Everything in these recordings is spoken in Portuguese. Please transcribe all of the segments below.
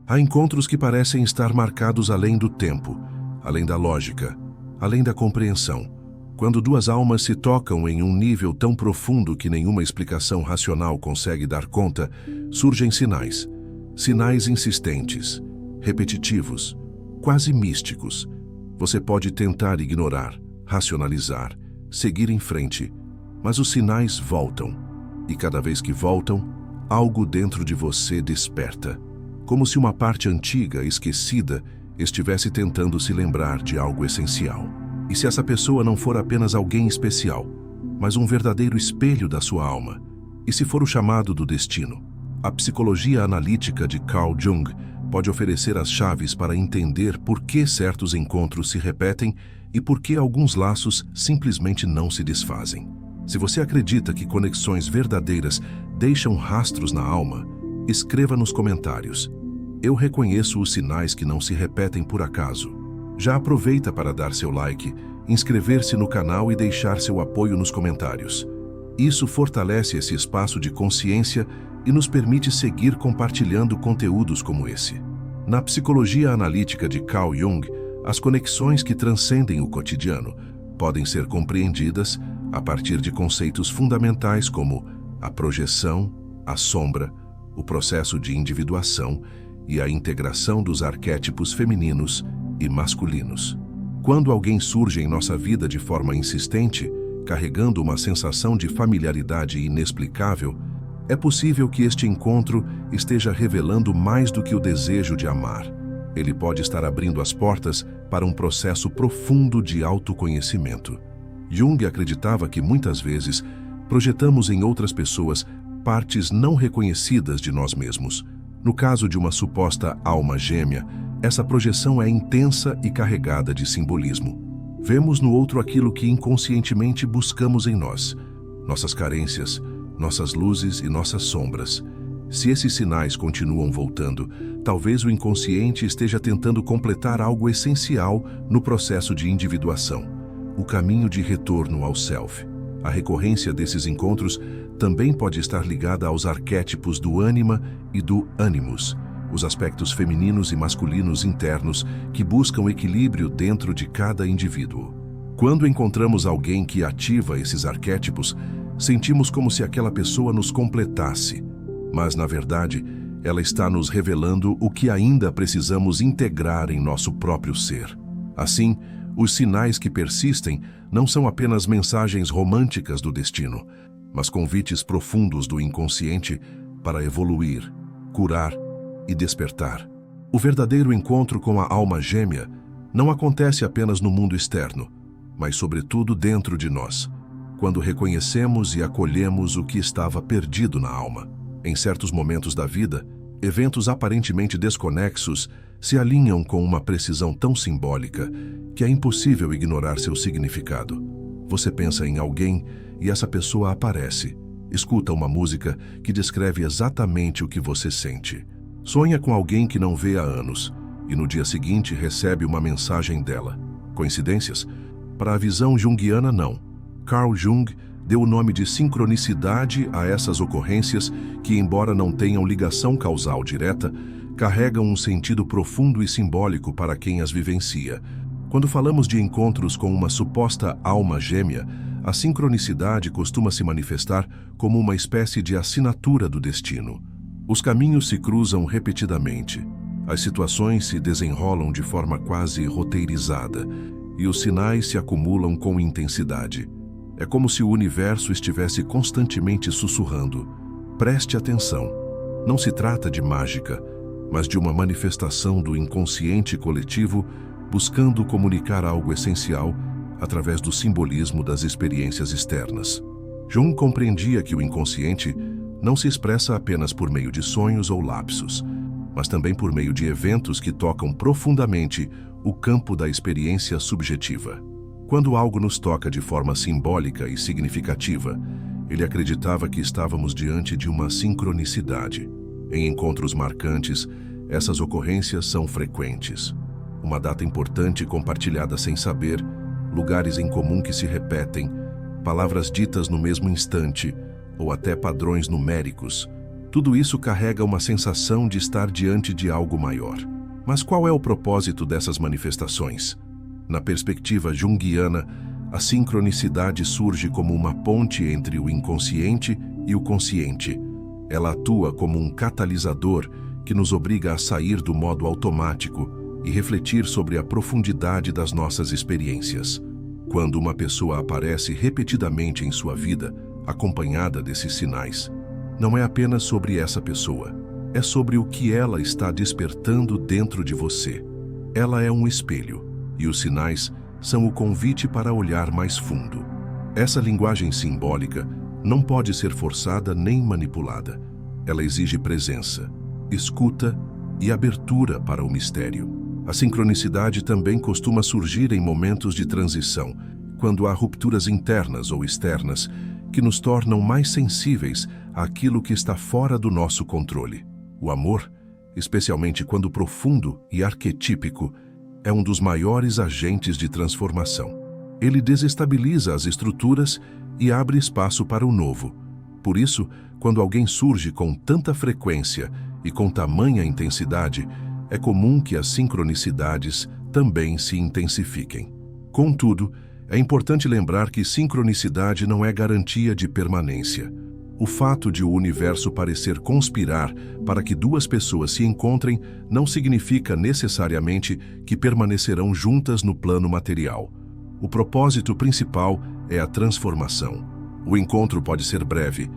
Há encontros que parecem estar marcados além do tempo, além da lógica, além da compreensão. Quando duas almas se tocam em um nível tão profundo que nenhuma explicação racional consegue dar conta, surgem sinais. Sinais insistentes, repetitivos, quase místicos. Você pode tentar ignorar, racionalizar, seguir em frente, mas os sinais voltam. E cada vez que voltam, algo dentro de você desperta. Como se uma parte antiga, esquecida, estivesse tentando se lembrar de algo essencial. E se essa pessoa não for apenas alguém especial, mas um verdadeiro espelho da sua alma? E se for o chamado do destino? A psicologia analítica de Carl Jung pode oferecer as chaves para entender por que certos encontros se repetem e por que alguns laços simplesmente não se desfazem. Se você acredita que conexões verdadeiras deixam rastros na alma, escreva nos comentários. Eu reconheço os sinais que não se repetem por acaso. Já aproveita para dar seu like, inscrever-se no canal e deixar seu apoio nos comentários. Isso fortalece esse espaço de consciência e nos permite seguir compartilhando conteúdos como esse. Na psicologia analítica de Carl Jung, as conexões que transcendem o cotidiano podem ser compreendidas a partir de conceitos fundamentais como a projeção, a sombra, o processo de individuação e a integração dos arquétipos femininos e masculinos. Quando alguém surge em nossa vida de forma insistente, carregando uma sensação de familiaridade inexplicável, é possível que este encontro esteja revelando mais do que o desejo de amar. Ele pode estar abrindo as portas para um processo profundo de autoconhecimento. Jung acreditava que muitas vezes projetamos em outras pessoas partes não reconhecidas de nós mesmos. No caso de uma suposta alma gêmea, essa projeção é intensa e carregada de simbolismo. Vemos no outro aquilo que inconscientemente buscamos em nós, nossas carências, nossas luzes e nossas sombras. Se esses sinais continuam voltando, talvez o inconsciente esteja tentando completar algo essencial no processo de individuação, o caminho de retorno ao self. A recorrência desses encontros também pode estar ligada aos arquétipos do ânima e do ânimos, os aspectos femininos e masculinos internos que buscam equilíbrio dentro de cada indivíduo. Quando encontramos alguém que ativa esses arquétipos, sentimos como se aquela pessoa nos completasse, mas, na verdade, ela está nos revelando o que ainda precisamos integrar em nosso próprio ser. Assim, os sinais que persistem não são apenas mensagens românticas do destino, mas convites profundos do inconsciente para evoluir, curar e despertar. O verdadeiro encontro com a alma gêmea não acontece apenas no mundo externo, mas sobretudo dentro de nós, quando reconhecemos e acolhemos o que estava perdido na alma. Em certos momentos da vida, eventos aparentemente desconexos se alinham com uma precisão tão simbólica que é impossível ignorar seu significado. Você pensa em alguém e essa pessoa aparece. Escuta uma música que descreve exatamente o que você sente. Sonha com alguém que não vê há anos e no dia seguinte recebe uma mensagem dela. Coincidências? Para a visão junguiana, não. Carl Jung deu o nome de sincronicidade a essas ocorrências que, embora não tenham ligação causal direta, carregam um sentido profundo e simbólico para quem as vivencia. Quando falamos de encontros com uma suposta alma gêmea, a sincronicidade costuma se manifestar como uma espécie de assinatura do destino. Os caminhos se cruzam repetidamente, as situações se desenrolam de forma quase roteirizada e os sinais se acumulam com intensidade. É como se o universo estivesse constantemente sussurrando: preste atenção. Não se trata de mágica, mas de uma manifestação do inconsciente coletivo buscando comunicar algo essencial através do simbolismo das experiências externas. Jung compreendia que o inconsciente não se expressa apenas por meio de sonhos ou lapsos, mas também por meio de eventos que tocam profundamente o campo da experiência subjetiva. Quando algo nos toca de forma simbólica e significativa, ele acreditava que estávamos diante de uma sincronicidade. Em encontros marcantes, essas ocorrências são frequentes. Uma data importante compartilhada sem saber, lugares em comum que se repetem, palavras ditas no mesmo instante, ou até padrões numéricos, Tudo isso carrega uma sensação de estar diante de algo maior. Mas qual é o propósito dessas manifestações? Na perspectiva junguiana, a sincronicidade surge como uma ponte entre o inconsciente e o consciente. Ela atua como um catalisador que nos obriga a sair do modo automático e refletir sobre a profundidade das nossas experiências. Quando uma pessoa aparece repetidamente em sua vida, acompanhada desses sinais, não é apenas sobre essa pessoa, é sobre o que ela está despertando dentro de você. Ela é um espelho, e os sinais são o convite para olhar mais fundo. Essa linguagem simbólica não pode ser forçada nem manipulada. Ela exige presença, escuta e abertura para o mistério. A sincronicidade também costuma surgir em momentos de transição, quando há rupturas internas ou externas que nos tornam mais sensíveis àquilo que está fora do nosso controle. O amor, especialmente quando profundo e arquetípico, é um dos maiores agentes de transformação. Ele desestabiliza as estruturas e abre espaço para o novo. Por isso, quando alguém surge com tanta frequência e com tamanha intensidade, é comum que as sincronicidades também se intensifiquem. Contudo, é importante lembrar que sincronicidade não é garantia de permanência. O fato de o universo parecer conspirar para que duas pessoas se encontrem não significa necessariamente que permanecerão juntas no plano material. O propósito principal é a transformação. O encontro pode ser breve,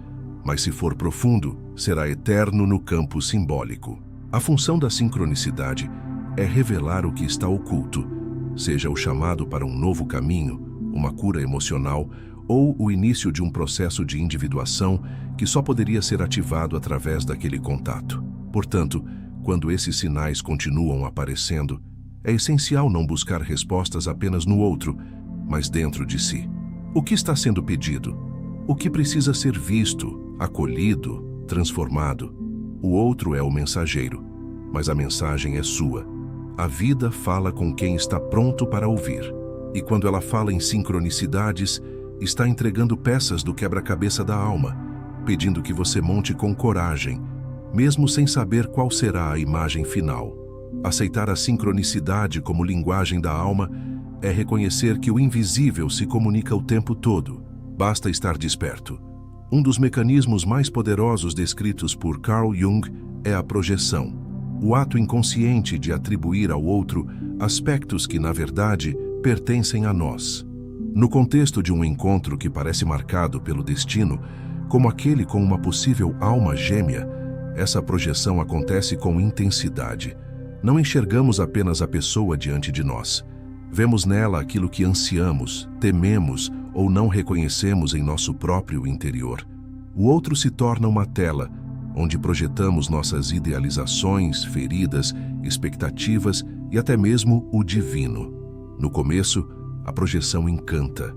mas se for profundo, será eterno no campo simbólico. A função da sincronicidade é revelar o que está oculto, seja o chamado para um novo caminho, uma cura emocional ou o início de um processo de individuação que só poderia ser ativado através daquele contato. Portanto, quando esses sinais continuam aparecendo, é essencial não buscar respostas apenas no outro, mas dentro de si. O que está sendo pedido? O que precisa ser visto, acolhido, transformado? O outro é o mensageiro, mas a mensagem é sua. A vida fala com quem está pronto para ouvir. E quando ela fala em sincronicidades, está entregando peças do quebra-cabeça da alma, pedindo que você monte com coragem, mesmo sem saber qual será a imagem final. Aceitar a sincronicidade como linguagem da alma é reconhecer que o invisível se comunica o tempo todo. Basta estar desperto. Um dos mecanismos mais poderosos descritos por Carl Jung é a projeção, o ato inconsciente de atribuir ao outro aspectos que, na verdade, pertencem a nós. No contexto de um encontro que parece marcado pelo destino, como aquele com uma possível alma gêmea, essa projeção acontece com intensidade. Não enxergamos apenas a pessoa diante de nós. Vemos nela aquilo que ansiamos, tememos ou não reconhecemos em nosso próprio interior. O outro se torna uma tela, onde projetamos nossas idealizações, feridas, expectativas e até mesmo o divino. No começo, a projeção encanta.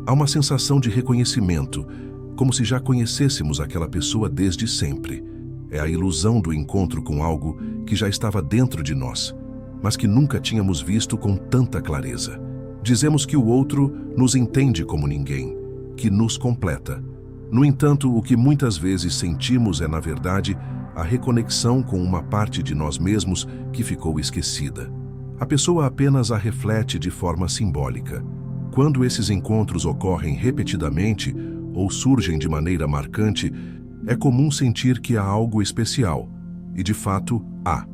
Há uma sensação de reconhecimento, como se já conhecêssemos aquela pessoa desde sempre. É a ilusão do encontro com algo que já estava dentro de nós, mas que nunca tínhamos visto com tanta clareza. Dizemos que o outro nos entende como ninguém, que nos completa. No entanto, o que muitas vezes sentimos é, na verdade, a reconexão com uma parte de nós mesmos que ficou esquecida. A pessoa apenas a reflete de forma simbólica. Quando esses encontros ocorrem repetidamente ou surgem de maneira marcante, é comum sentir que há algo especial, e de fato há.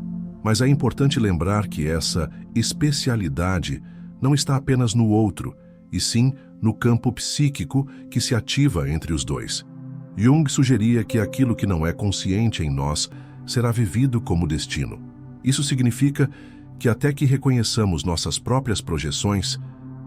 Mas é importante lembrar que essa especialidade não está apenas no outro, e sim no campo psíquico que se ativa entre os dois. Jung sugeria que aquilo que não é consciente em nós será vivido como destino. Isso significa que até que reconheçamos nossas próprias projeções,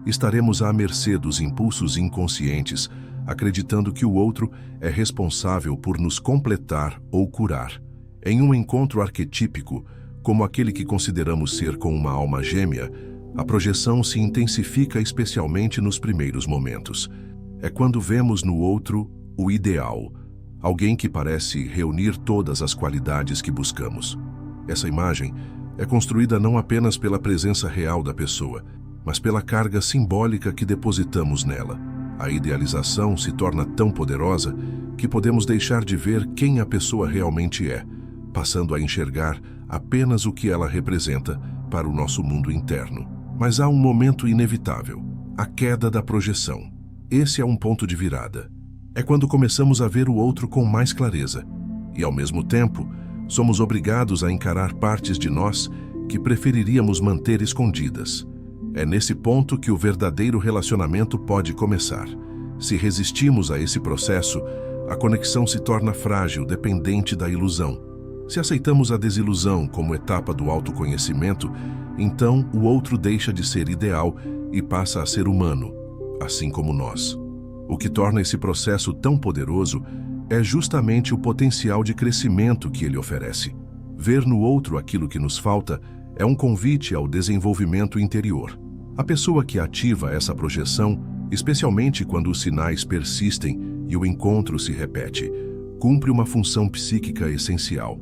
estaremos à mercê dos impulsos inconscientes, acreditando que o outro é responsável por nos completar ou curar. Em um encontro arquetípico, como aquele que consideramos ser com uma alma gêmea, a projeção se intensifica especialmente nos primeiros momentos. É quando vemos no outro o ideal, alguém que parece reunir todas as qualidades que buscamos. Essa imagem é construída não apenas pela presença real da pessoa, mas pela carga simbólica que depositamos nela. A idealização se torna tão poderosa que podemos deixar de ver quem a pessoa realmente é, passando a enxergar apenas o que ela representa para o nosso mundo interno. Mas há um momento inevitável, a queda da projeção. Esse é um ponto de virada. É quando começamos a ver o outro com mais clareza e, ao mesmo tempo, somos obrigados a encarar partes de nós que preferiríamos manter escondidas. É nesse ponto que o verdadeiro relacionamento pode começar. Se resistimos a esse processo, a conexão se torna frágil, dependente da ilusão. Se aceitamos a desilusão como etapa do autoconhecimento, então o outro deixa de ser ideal e passa a ser humano, assim como nós. O que torna esse processo tão poderoso é justamente o potencial de crescimento que ele oferece. Ver no outro aquilo que nos falta é um convite ao desenvolvimento interior. A pessoa que ativa essa projeção, especialmente quando os sinais persistem e o encontro se repete, cumpre uma função psíquica essencial.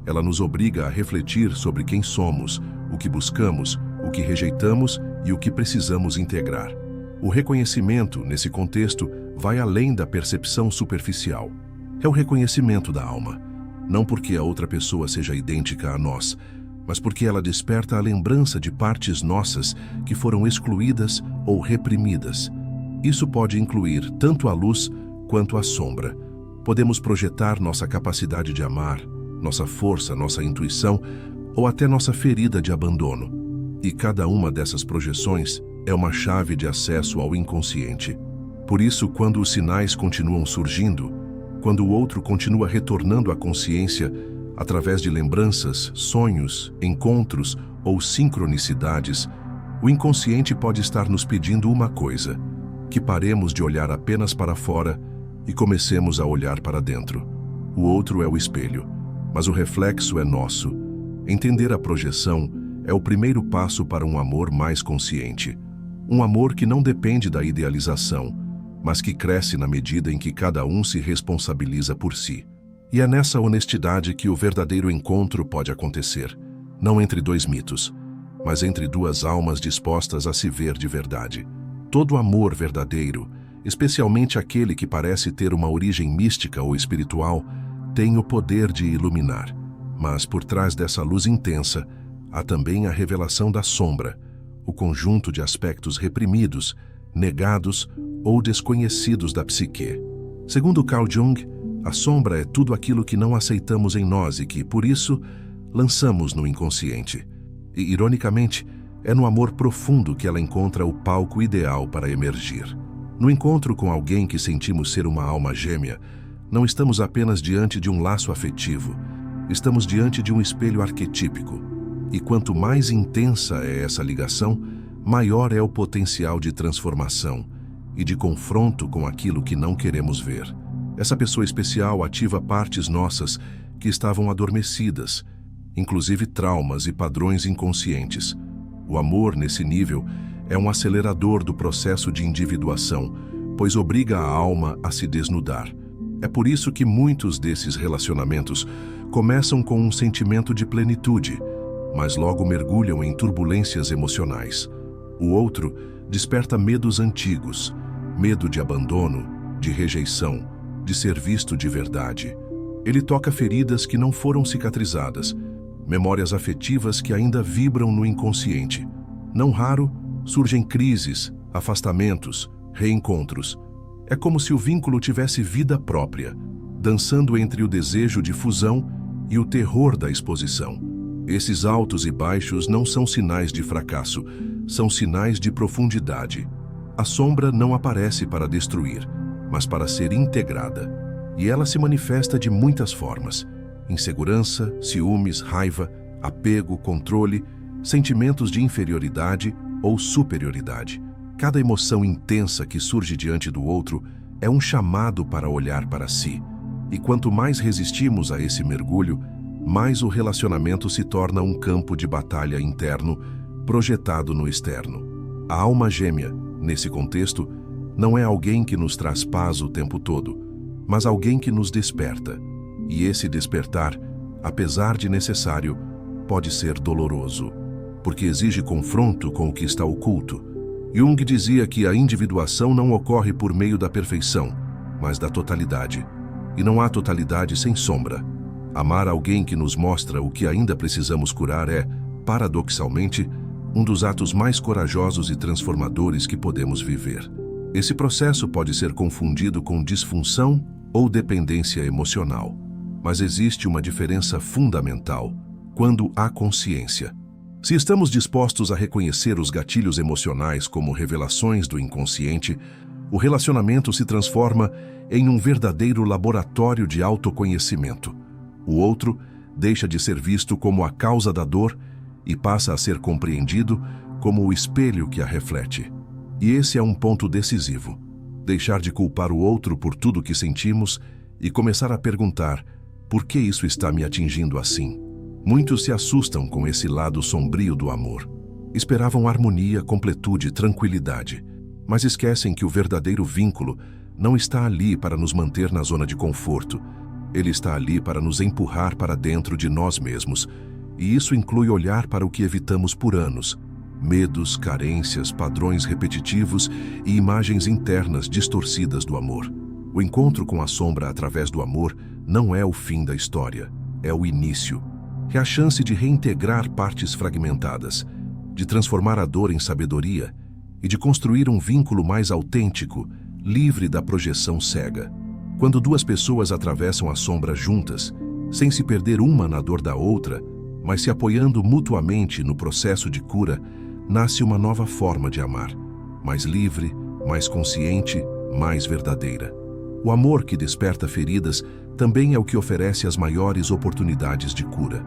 Ela nos obriga a refletir sobre quem somos, o que buscamos, o que rejeitamos e o que precisamos integrar. O reconhecimento, nesse contexto, vai além da percepção superficial. É o reconhecimento da alma, não porque a outra pessoa seja idêntica a nós, mas porque ela desperta a lembrança de partes nossas que foram excluídas ou reprimidas. Isso pode incluir tanto a luz quanto a sombra. Podemos projetar nossa capacidade de amar, nossa força, nossa intuição ou até nossa ferida de abandono. E cada uma dessas projeções é uma chave de acesso ao inconsciente. Por isso, quando os sinais continuam surgindo, quando o outro continua retornando à consciência através de lembranças, sonhos, encontros ou sincronicidades, o inconsciente pode estar nos pedindo uma coisa: que paremos de olhar apenas para fora e comecemos a olhar para dentro. O outro é o espelho, mas o reflexo é nosso. Entender a projeção é o primeiro passo para um amor mais consciente. Um amor que não depende da idealização, mas que cresce na medida em que cada um se responsabiliza por si. E é nessa honestidade que o verdadeiro encontro pode acontecer, não entre dois mitos, mas entre duas almas dispostas a se ver de verdade. Todo amor verdadeiro, especialmente aquele que parece ter uma origem mística ou espiritual, tem o poder de iluminar. Mas por trás dessa luz intensa, há também a revelação da sombra, o conjunto de aspectos reprimidos, negados ou desconhecidos da psique. Segundo Carl Jung, a sombra é tudo aquilo que não aceitamos em nós e que, por isso, lançamos no inconsciente. E, ironicamente, é no amor profundo que ela encontra o palco ideal para emergir. No encontro com alguém que sentimos ser uma alma gêmea, não estamos apenas diante de um laço afetivo, estamos diante de um espelho arquetípico. E quanto mais intensa é essa ligação, maior é o potencial de transformação e de confronto com aquilo que não queremos ver. Essa pessoa especial ativa partes nossas que estavam adormecidas, inclusive traumas e padrões inconscientes. O amor, nesse nível, é um acelerador do processo de individuação, pois obriga a alma a se desnudar. É por isso que muitos desses relacionamentos começam com um sentimento de plenitude, mas logo mergulham em turbulências emocionais. O outro desperta medos antigos, medo de abandono, de rejeição, de ser visto de verdade. Ele toca feridas que não foram cicatrizadas, memórias afetivas que ainda vibram no inconsciente. Não raro, surgem crises, afastamentos, reencontros. É como se o vínculo tivesse vida própria, dançando entre o desejo de fusão e o terror da exposição. Esses altos e baixos não são sinais de fracasso, são sinais de profundidade. A sombra não aparece para destruir, mas para ser integrada. E ela se manifesta de muitas formas: insegurança, ciúmes, raiva, apego, controle, sentimentos de inferioridade ou superioridade. Cada emoção intensa que surge diante do outro é um chamado para olhar para si. E quanto mais resistimos a esse mergulho, mais o relacionamento se torna um campo de batalha interno, projetado no externo. A alma gêmea, nesse contexto, não é alguém que nos traz paz o tempo todo, mas alguém que nos desperta. E esse despertar, apesar de necessário, pode ser doloroso, porque exige confronto com o que está oculto. Jung dizia que a individuação não ocorre por meio da perfeição, mas da totalidade. E não há totalidade sem sombra. Amar alguém que nos mostra o que ainda precisamos curar é, paradoxalmente, um dos atos mais corajosos e transformadores que podemos viver. Esse processo pode ser confundido com disfunção ou dependência emocional. Mas existe uma diferença fundamental quando há consciência. Se estamos dispostos a reconhecer os gatilhos emocionais como revelações do inconsciente, o relacionamento se transforma em um verdadeiro laboratório de autoconhecimento. O outro deixa de ser visto como a causa da dor e passa a ser compreendido como o espelho que a reflete. E esse é um ponto decisivo. Deixar de culpar o outro por tudo que sentimos e começar a perguntar: por que isso está me atingindo assim? Muitos se assustam com esse lado sombrio do amor. Esperavam harmonia, completude, tranquilidade, mas esquecem que o verdadeiro vínculo não está ali para nos manter na zona de conforto. Ele está ali para nos empurrar para dentro de nós mesmos, e isso inclui olhar para o que evitamos por anos: medos, carências, padrões repetitivos e imagens internas distorcidas do amor. O encontro com a sombra através do amor não é o fim da história, é o início. É a chance de reintegrar partes fragmentadas, de transformar a dor em sabedoria e de construir um vínculo mais autêntico, livre da projeção cega. Quando duas pessoas atravessam a sombra juntas, sem se perder uma na dor da outra, mas se apoiando mutuamente no processo de cura, nasce uma nova forma de amar, mais livre, mais consciente, mais verdadeira. O amor que desperta feridas também é o que oferece as maiores oportunidades de cura,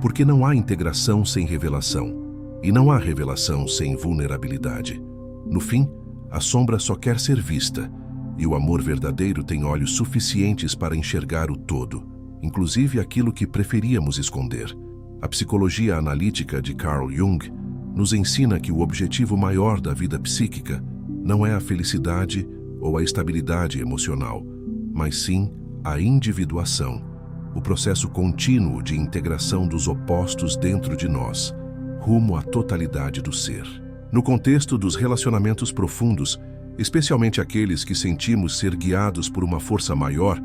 porque não há integração sem revelação, e não há revelação sem vulnerabilidade. No fim, a sombra só quer ser vista, e o amor verdadeiro tem olhos suficientes para enxergar o todo, inclusive aquilo que preferíamos esconder. A psicologia analítica de Carl Jung nos ensina que o objetivo maior da vida psíquica não é a felicidade ou a estabilidade emocional, mas sim a individuação, o processo contínuo de integração dos opostos dentro de nós, rumo à totalidade do ser. No contexto dos relacionamentos profundos, especialmente aqueles que sentimos ser guiados por uma força maior,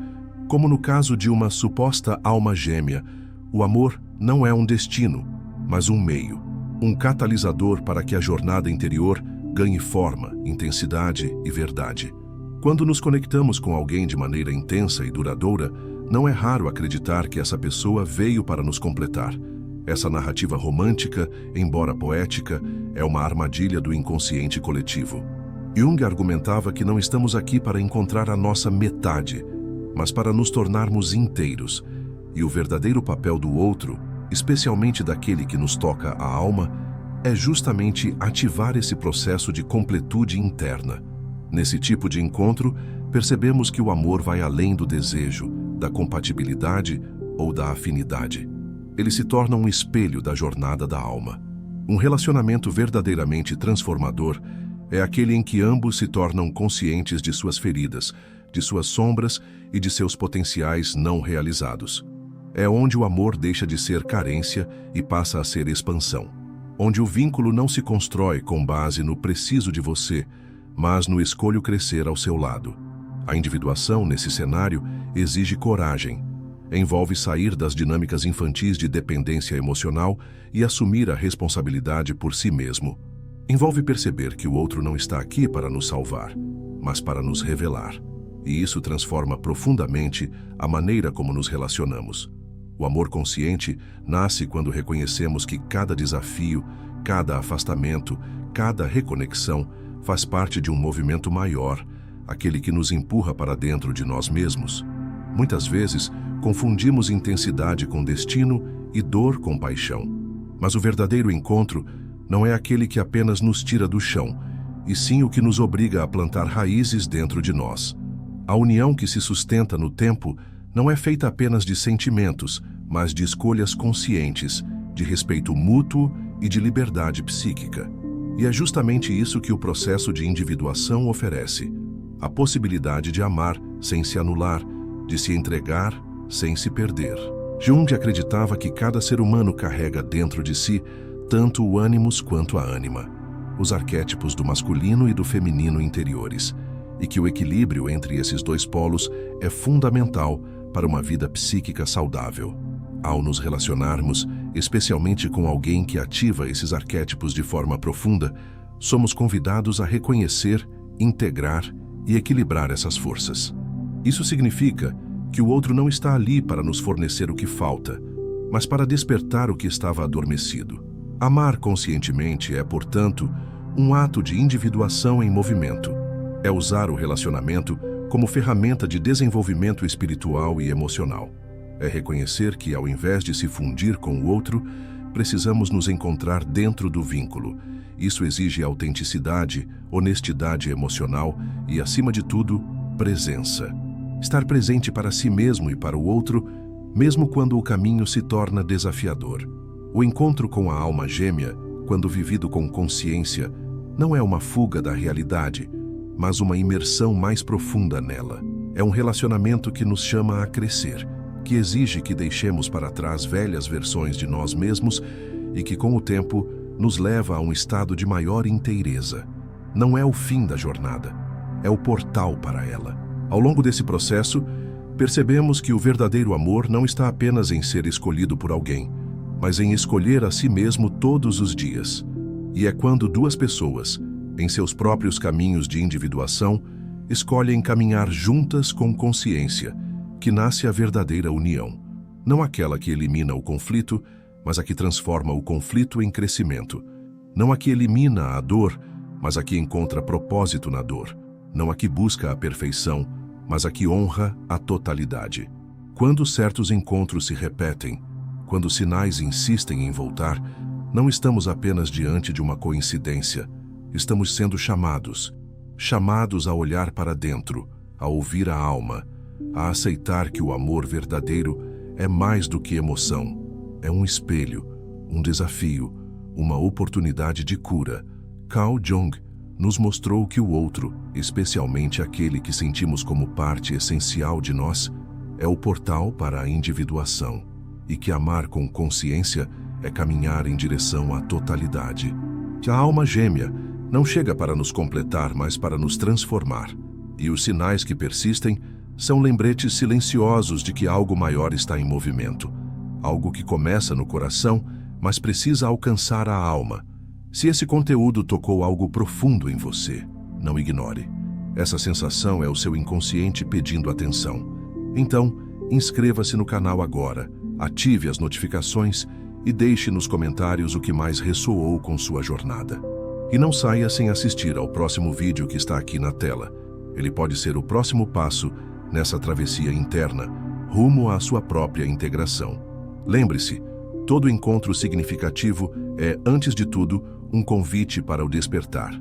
como no caso de uma suposta alma gêmea, o amor não é um destino, mas um meio, um catalisador para que a jornada interior ganhe forma, intensidade e verdade. Quando nos conectamos com alguém de maneira intensa e duradoura, não é raro acreditar que essa pessoa veio para nos completar. Essa narrativa romântica, embora poética, é uma armadilha do inconsciente coletivo. Jung argumentava que não estamos aqui para encontrar a nossa metade, mas para nos tornarmos inteiros. E o verdadeiro papel do outro, especialmente daquele que nos toca a alma, é justamente ativar esse processo de completude interna. Nesse tipo de encontro, percebemos que o amor vai além do desejo, da compatibilidade ou da afinidade. Ele se torna um espelho da jornada da alma. Um relacionamento verdadeiramente transformador é aquele em que ambos se tornam conscientes de suas feridas, de suas sombras e de seus potenciais não realizados. É onde o amor deixa de ser carência e passa a ser expansão. Onde o vínculo não se constrói com base no preciso de você, mas no escolho crescer ao seu lado. A individuação, nesse cenário, exige coragem. Envolve sair das dinâmicas infantis de dependência emocional e assumir a responsabilidade por si mesmo. Envolve perceber que o outro não está aqui para nos salvar, mas para nos revelar. E isso transforma profundamente a maneira como nos relacionamos. O amor consciente nasce quando reconhecemos que cada desafio, cada afastamento, cada reconexão faz parte de um movimento maior, aquele que nos empurra para dentro de nós mesmos. Muitas vezes, confundimos intensidade com destino e dor com paixão. Mas o verdadeiro encontro não é aquele que apenas nos tira do chão, e sim o que nos obriga a plantar raízes dentro de nós. A união que se sustenta no tempo não é feita apenas de sentimentos, mas de escolhas conscientes, de respeito mútuo e de liberdade psíquica. E é justamente isso que o processo de individuação oferece: a possibilidade de amar sem se anular, de se entregar sem se perder. Jung acreditava que cada ser humano carrega dentro de si tanto o ânimos quanto a ânima. os arquétipos do masculino e do feminino interiores, e que o equilíbrio entre esses dois polos é fundamental para uma vida psíquica saudável. Ao nos relacionarmos, especialmente com alguém que ativa esses arquétipos de forma profunda, somos convidados a reconhecer, integrar e equilibrar essas forças. Isso significa que o outro não está ali para nos fornecer o que falta, mas para despertar o que estava adormecido. Amar conscientemente é, portanto, um ato de individuação em movimento. É usar o relacionamento como ferramenta de desenvolvimento espiritual e emocional. É reconhecer que, ao invés de se fundir com o outro, precisamos nos encontrar dentro do vínculo. Isso exige autenticidade, honestidade emocional e, acima de tudo, presença. Estar presente para si mesmo e para o outro, mesmo quando o caminho se torna desafiador. O encontro com a alma gêmea, quando vivido com consciência, não é uma fuga da realidade, mas uma imersão mais profunda nela. É um relacionamento que nos chama a crescer, que exige que deixemos para trás velhas versões de nós mesmos e que, com o tempo, nos leva a um estado de maior inteireza. Não é o fim da jornada, é o portal para ela. Ao longo desse processo, percebemos que o verdadeiro amor não está apenas em ser escolhido por alguém, mas em escolher a si mesmo todos os dias. E é quando duas pessoas, em seus próprios caminhos de individuação, escolhem caminhar juntas com consciência, que nasce a verdadeira união. Não aquela que elimina o conflito, mas a que transforma o conflito em crescimento. Não a que elimina a dor, mas a que encontra propósito na dor. Não a que busca a perfeição, mas a que honra a totalidade. Quando certos encontros se repetem, quando os sinais insistem em voltar, não estamos apenas diante de uma coincidência. Estamos sendo chamados a olhar para dentro, a ouvir a alma, a aceitar que o amor verdadeiro é mais do que emoção. É um espelho, um desafio, uma oportunidade de cura. Carl Jung nos mostrou que o outro, especialmente aquele que sentimos como parte essencial de nós, é o portal para a individuação, e que amar com consciência é caminhar em direção à totalidade. Que a alma gêmea não chega para nos completar, mas para nos transformar. E os sinais que persistem são lembretes silenciosos de que algo maior está em movimento. Algo que começa no coração, mas precisa alcançar a alma. Se esse conteúdo tocou algo profundo em você, não ignore. Essa sensação é o seu inconsciente pedindo atenção. Então, inscreva-se no canal agora, ative as notificações e deixe nos comentários o que mais ressoou com sua jornada. E não saia sem assistir ao próximo vídeo que está aqui na tela. Ele pode ser o próximo passo nessa travessia interna, rumo à sua própria integração. Lembre-se, todo encontro significativo é, antes de tudo, um convite para o despertar.